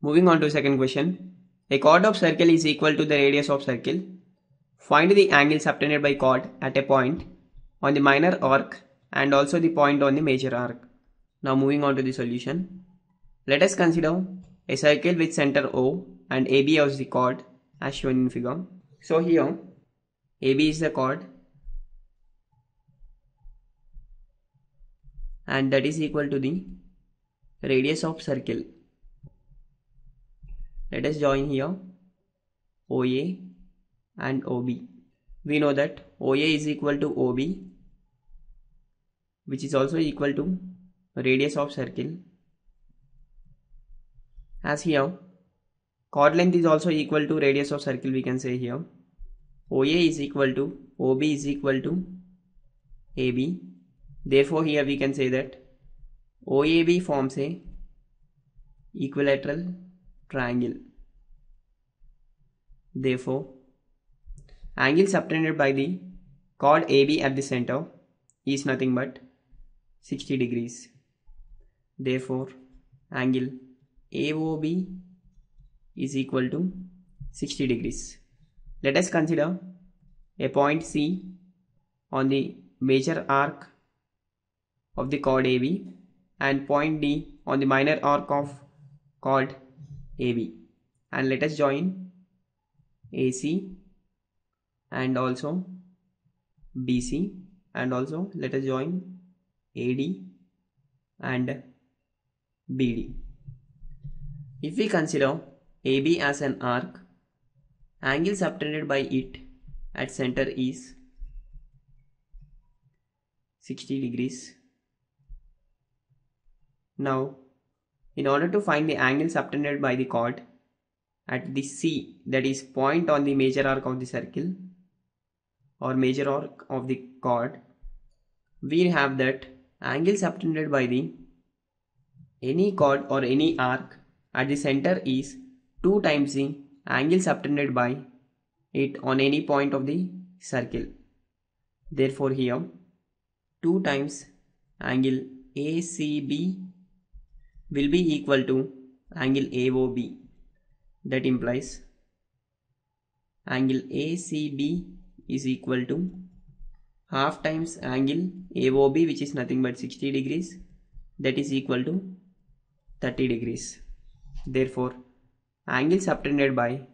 Moving on to second question. A chord of circle is equal to the radius of circle. Find the angle subtended by chord at a point on the minor arc and also the point on the major arc. Now moving on to the solution. Let us consider a circle with center O and AB as the chord as shown in figure. So here AB is the chord and that is equal to the radius of circle. Let us join here OA and OB. We know that OA is equal to OB, which is also equal to radius of circle. As here chord length is also equal to radius of circle, we can say here OA is equal to OB is equal to AB. Therefore here we can say that OAB forms a equilateral triangle. Therefore angle subtended by the chord AB at the center is nothing but 60 degrees. Therefore angle AOB is equal to 60 degrees. Let us consider a point C on the major arc of the chord AB and point D on the minor arc of chord AB, and let us join AC and also BC, and also let us join AD and BD. If we consider AB as an arc, angle subtended by it at center is 60 degrees. Now in order to find the angle subtended by the chord at the C, that is point on the major arc of the circle or major arc of the chord, we have that angle subtended by the any chord or any arc at the center is 2 times the angle subtended by it on any point of the circle. Therefore here 2 times angle ACB will be equal to angle AOB. That implies angle ACB is equal to half times angle AOB, which is nothing but 60 degrees, that is equal to 30 degrees. Therefore angle subtended by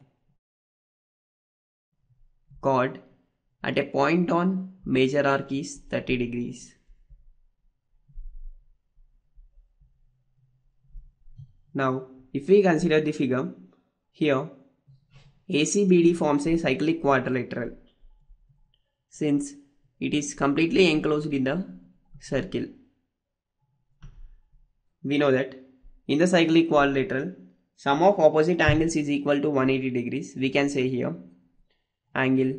chord at a point on major arc is 30 degrees. Now if we consider the figure, here ACBD forms a cyclic quadrilateral since it is completely enclosed in the circle. We know that in the cyclic quadrilateral sum of opposite angles is equal to 180 degrees. We can say here angle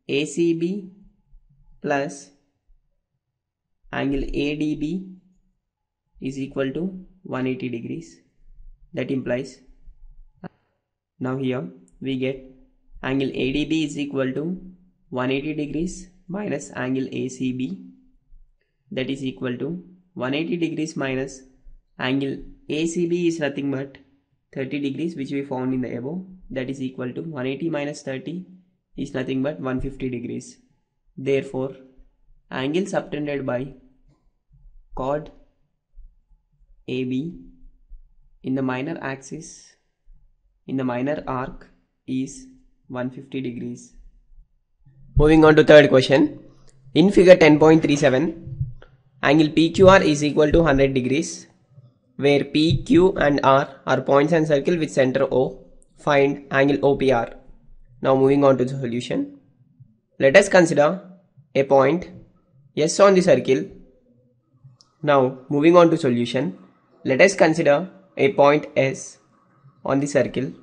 ACB plus angle ADB is equal to 180 degrees. That implies, now here we get angle ADB is equal to 180 degrees minus angle ACB, that is equal to 180 degrees minus angle ACB is nothing but 30 degrees, which we found in the above, that is equal to 180 minus 30 is nothing but 150 degrees. Therefore angle subtended by chord AB in the minor axis, in the minor arc, is 150 degrees. Moving on to third question. In figure 10.37, angle PQR is equal to 100 degrees, where P, Q and R are points on circle with center O. Find angle OPR. Now moving on to the solution. Let us consider a point S on the circle. Now moving on to solution. Let us consider a point S on the circle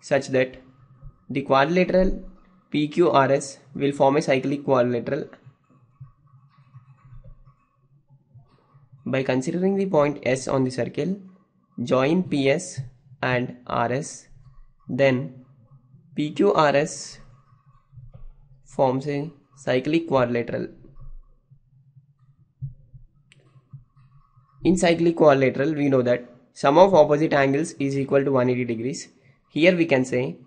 such that the quadrilateral PQRS will form a cyclic quadrilateral. By considering the point S on the circle, join PS and RS, then PQRS forms a cyclic quadrilateral. In cyclic quadrilateral, we know that sum of opposite angles is equal to 180 degrees. Here we can say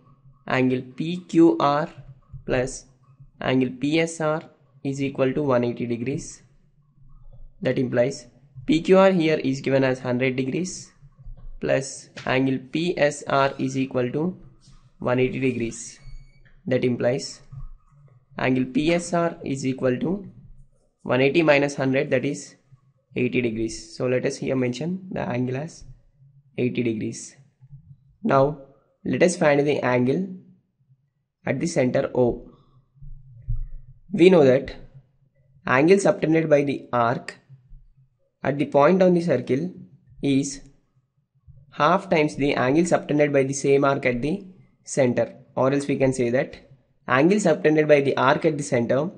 angle PQR plus angle PSR is equal to 180 degrees. That implies PQR here is given as 100 degrees plus angle PSR is equal to 180 degrees. That implies angle PSR is equal to 180 minus 100, that is 80 degrees. So let us here mention the angle as 80 degrees. Now let us find the angle at the center O. We know that angle subtended by the arc at the point on the circle is half times the angle subtended by the same arc at the center, or else we can say that angle subtended by the arc at the center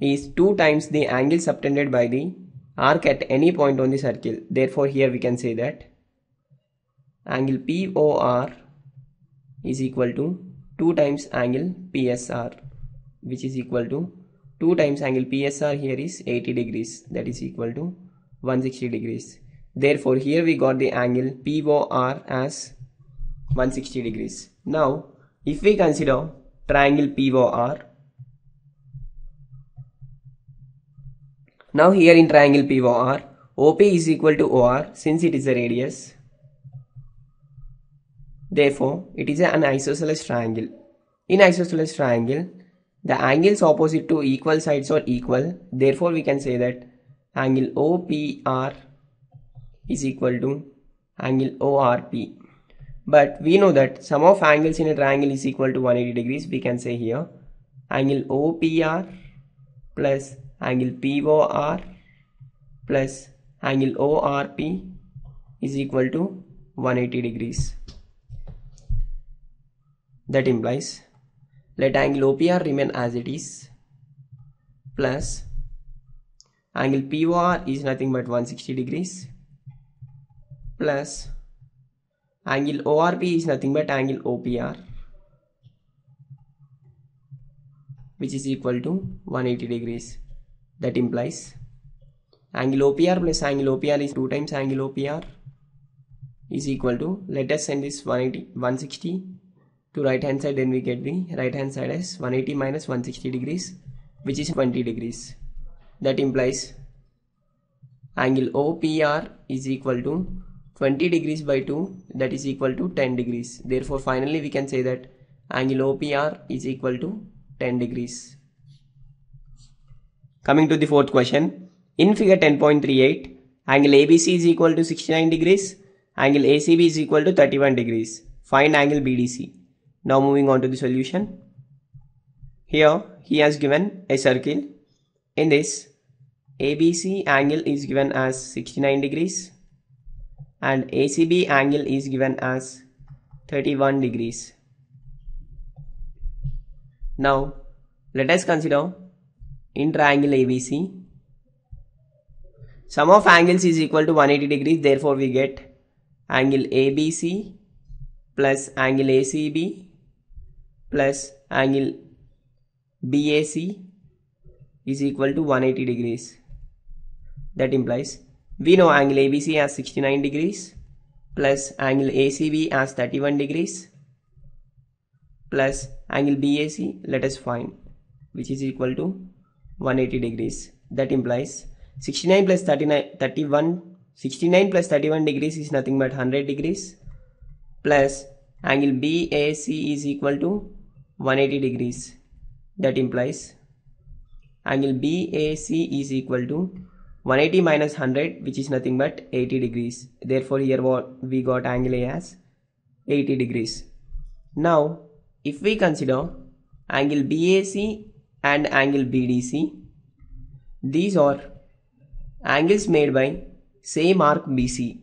is 2 times the angle subtended by the arc at any point on the circle. Therefore here we can say that angle POR is equal to 2 times angle PSR, which is equal to 2 times angle PSR here is 80 degrees, that is equal to 160 degrees. Therefore here we got the angle POR as 160 degrees. Now if we consider triangle POR, now here in triangle POR, OP is equal to OR since it is a radius. Therefore it is an isosceles triangle. In isosceles triangle, the angles opposite to equal sides are equal. Therefore we can say that angle OPR is equal to angle ORP. But we know that sum of angles in a triangle is equal to 180 degrees. We can say here angle OPR plus angle POR plus angle ORP is equal to 180 degrees. That implies let angle OPR remain as it is plus angle POR is nothing but 160 degrees plus angle ORP is nothing but angle OPR, which is equal to 180 degrees. That implies angle OPR plus angle OPR is 2 times angle OPR is equal to, let us send this 160 to right hand side, then we get the right hand side as 180 minus 160 degrees, which is 20 degrees. That implies angle OPR is equal to 20 degrees by 2, that is equal to 10 degrees. Therefore finally we can say that angle OPR is equal to 10 degrees. Coming to the fourth question. In figure 10.38, angle ABC is equal to 69 degrees, angle ACB is equal to 31 degrees. Find angle BDC. Now moving on to the solution. Here he has given a circle. In this, ABC angle is given as 69 degrees and ACB angle is given as 31 degrees. Now let us consider in triangle ABC, sum of angles is equal to 180 degrees. Therefore we get angle ABC plus angle ACB plus angle BAC is equal to 180 degrees. That implies we know angle ABC as 69 degrees plus angle ACB as 31 degrees plus angle BAC, let us find, which is equal to 180 degrees. That implies 69 plus 31 degrees is nothing but 100 degrees plus angle BAC is equal to 180 degrees. That implies angle BAC is equal to 180 minus 100, which is nothing but 80 degrees. Therefore here what we got angle A as 80 degrees. Now if we consider angle BAC and angle BDC, these are angles made by same arc BC.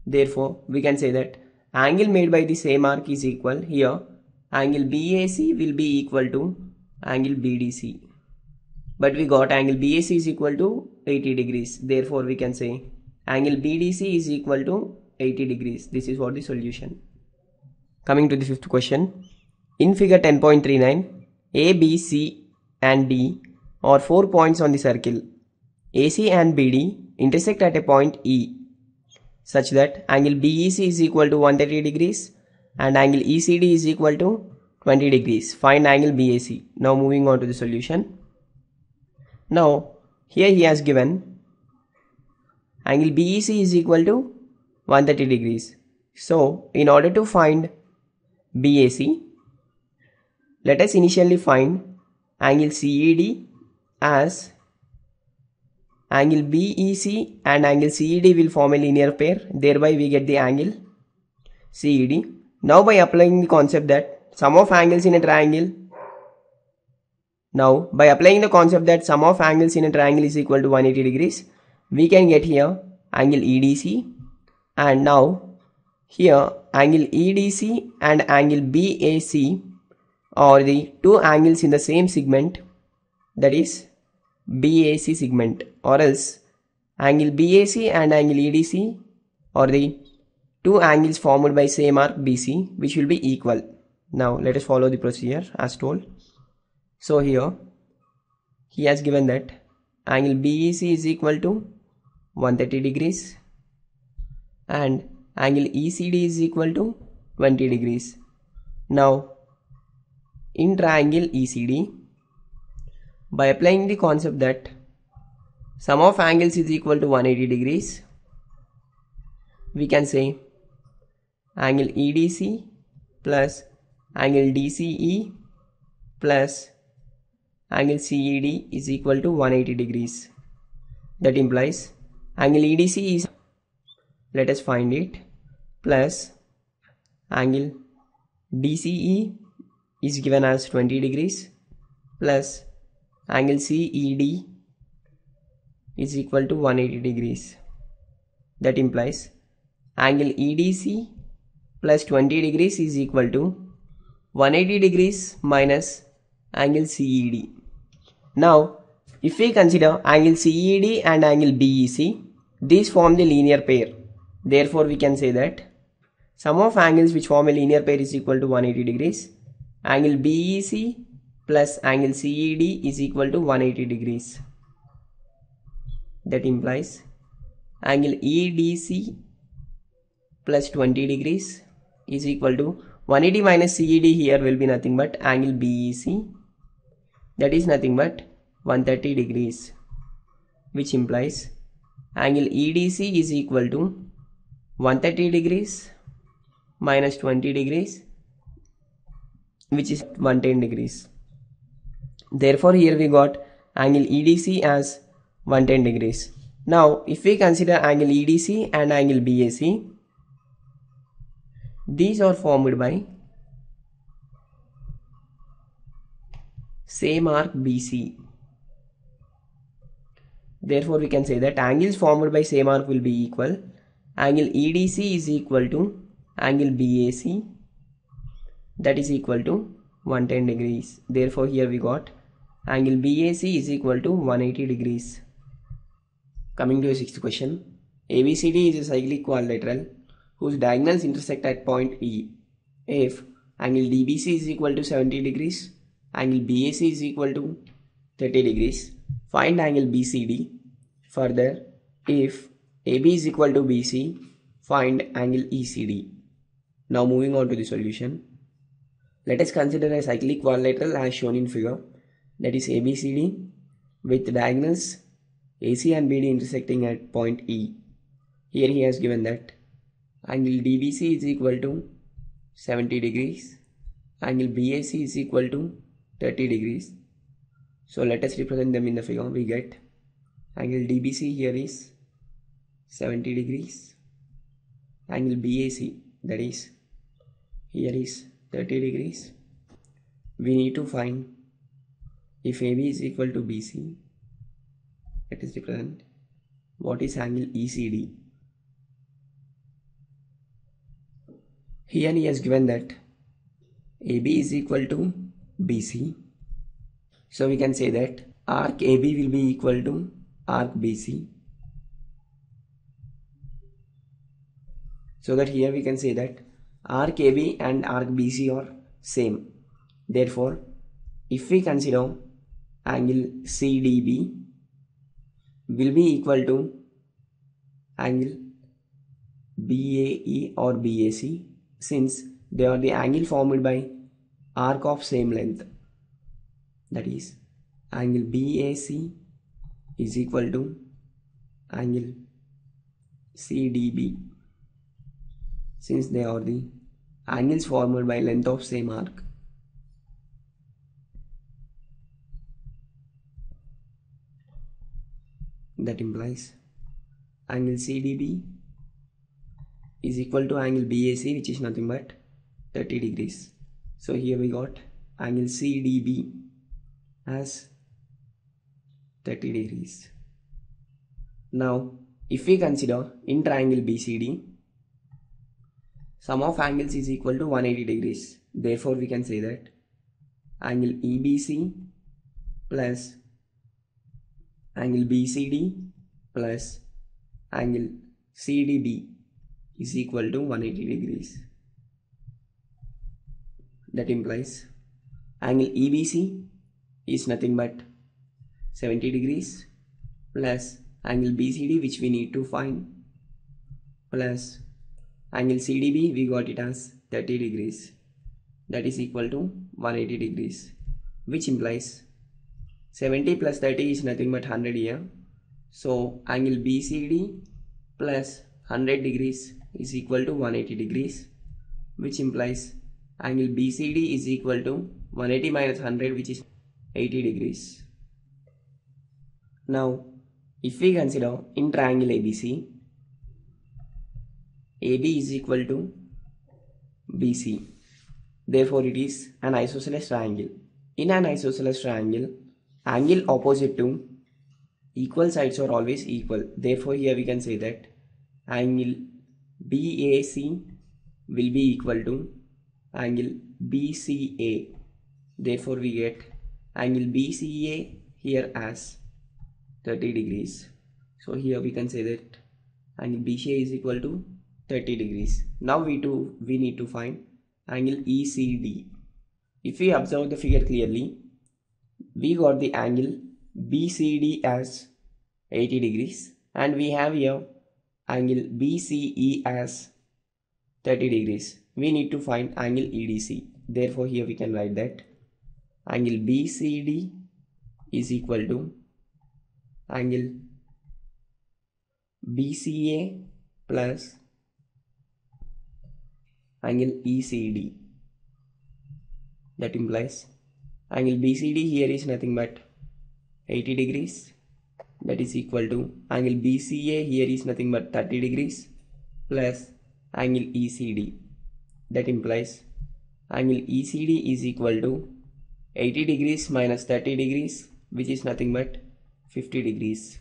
Therefore we can say that angle made by the same arc is equal. Here angle BAC will be equal to angle BDC, but we got angle BAC is equal to 80 degrees. Therefore we can say angle BDC is equal to 80 degrees. This is what the solution. Coming to the fifth question. In figure 10.39, A, B, C and D or 4 points on the circle AC and BD intersect at a point E such that angle BEC is equal to 130 degrees and angle ECD is equal to 20 degrees. Find angle BAC. Now moving on to the solution. Now here he has given angle BEC is equal to 130 degrees. So in order to find BAC, let us initially find angle CED, as angle BEC and angle CED will form a linear pair, thereby we get the angle CED. Now by applying the concept that sum of angles in a triangle is equal to 180 degrees, we can get here angle EDC, and now here angle EDC and angle BAC are the two angles in the same segment, that is BAC segment, or else angle BAC and angle EDC are the two angles formed by same arc BC, which will be equal. Now let us follow the procedure as told. So here he has given that angle BEC is equal to 130 degrees and angle ECD is equal to 20 degrees. Now in triangle ECD, by applying the concept that sum of angles is equal to 180 degrees, we can say angle EDC plus angle DCE plus angle CED is equal to 180 degrees. That implies angle EDC is, let us find it, plus angle DCE is given as 20 degrees plus angle CED is equal to 180 degrees. That implies angle EDC plus 20 degrees is equal to 180 degrees minus angle CED. Now if we consider angle CED and angle BEC, these form the linear pair. Therefore we can say that sum of angles which form a linear pair is equal to 180 degrees. Angle BEC plus angle CED is equal to 180 degrees. That implies angle EDC plus 20 degrees is equal to 180 minus CED, here will be nothing but angle BEC, that is nothing but 130 degrees, which implies angle EDC is equal to 130 degrees minus 20 degrees, which is 110 degrees. Therefore here we got angle EDC as 110 degrees. Now if we consider angle EDC and angle BAC, these are formed by same arc BC. Therefore we can say that angles formed by same arc will be equal. Angle EDC is equal to angle BAC, that is equal to 110 degrees. Therefore here we got angle BAC is equal to 180 degrees. Coming to a sixth question. ABCD is a cyclic quadrilateral whose diagonals intersect at point E. If angle DBC is equal to 70 degrees, angle BAC is equal to 30 degrees, find angle BCD. Further, if AB is equal to BC, find angle ECD. Now moving on to the solution. Let us consider a cyclic quadrilateral as shown in figure, that is ABCD, with diagonals AC and BD intersecting at point E. Here he has given that angle DBC is equal to 70 degrees, angle BAC is equal to 30 degrees. So let us represent them in the figure. We get angle DBC here is 70 degrees, angle BAC, that is here is 30 degrees. We need to find if AB is equal to BC, let us represent what is angle ECD. Here he has given that AB is equal to BC. So we can say that arc AB will be equal to arc BC. So that here we can say that arc AB and arc BC are same. Therefore, if we consider angle CDB will be equal to angle BAE or BAC, since they are the angle formed by arc of same length. That is, angle BAC is equal to angle CDB, since they are the angles formed by length of same arc. That implies angle CDB is equal to angle BAC, which is nothing but 30 degrees. So here we got angle CDB as 30 degrees. Now if we consider in triangle BCD, sum of angles is equal to 180 degrees. Therefore we can say that angle EBC plus angle BCD plus angle CDB is equal to 180 degrees. That implies angle EBC is nothing but 70 degrees plus angle BCD, which we need to find, plus angle CDB, we got it as 30 degrees. That is equal to 180 degrees, which implies 70 plus 30 is nothing but 100 here. So angle BCD plus 100 degrees is equal to 180 degrees, which implies angle BCD is equal to 180 minus 100, which is 80 degrees. Now if we consider in triangle ABC, AB is equal to BC. Therefore it is an isosceles triangle. In an isosceles triangle, angle opposite to equal sides are always equal. Therefore here we can say that angle BAC will be equal to angle BCA. Therefore we get angle BCA here as 30 degrees. So here we can say that angle BCA is equal to 30 degrees. Now we need to find angle ECD. If we observe the figure clearly, we got the angle BCD as 80 degrees and we have here angle BCE as 30 degrees. We need to find angle EDC. Therefore here we can write that angle BCD is equal to angle BCA plus angle ECD. That implies angle BCD here is nothing but 80 degrees. That is equal to angle BCA here is nothing but 30 degrees plus angle ECD. That implies angle ECD is equal to 80 degrees minus 30 degrees, which is nothing but 50 degrees.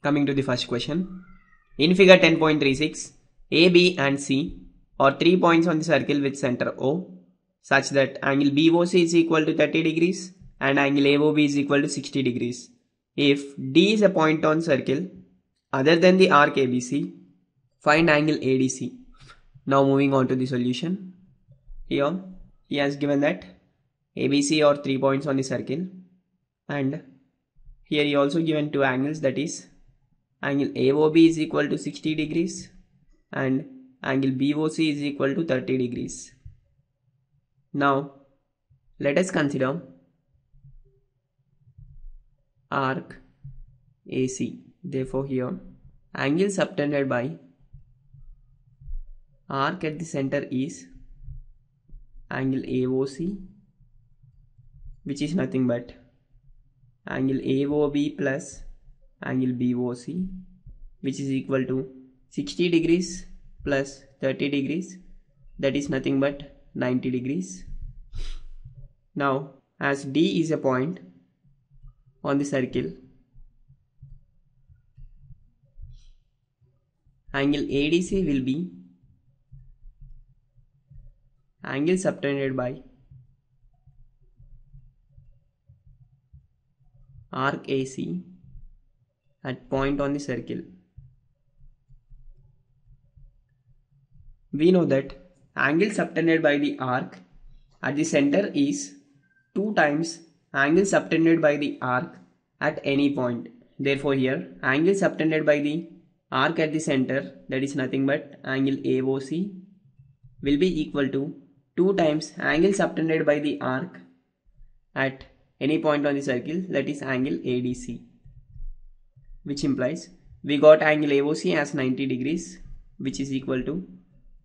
Coming to the first question. In figure 10.36, A, B and C are 3 points on the circle with center O, such that angle BOC is equal to 30 degrees and angle AOB is equal to 60 degrees. If D is a point on circle other than the arc ABC, find angle ADC. Now moving on to the solution. Here he has given that ABC are 3 points on the circle, and here he also given two angles, that is angle AOB is equal to 60 degrees and angle BOC is equal to 30 degrees. Now let us consider arc AC. Therefore here angle subtended by arc at the center is angle AOC, which is nothing but angle AOB plus angle BOC, which is equal to 60 degrees plus 30 degrees, that is nothing but 90 degrees. Now as D is a point on the circle, angle ADC will be angle subtended by arc AC at point on the circle. We know that angle subtended by the arc at the center is 2 times angle subtended by the arc at any point. Therefore here angle subtended by the arc at the center, that is nothing but angle AOC, will be equal to 2 times angle subtended by the arc at any point on the circle, that is angle ADC, which implies we got angle AOC as 90 degrees, which is equal to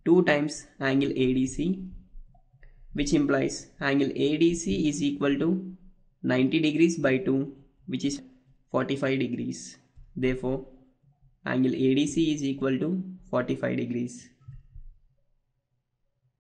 2 times angle ADC, which implies angle ADC is equal to 90 degrees by 2, which is 45 degrees. Therefore angle ADC is equal to 45 degrees.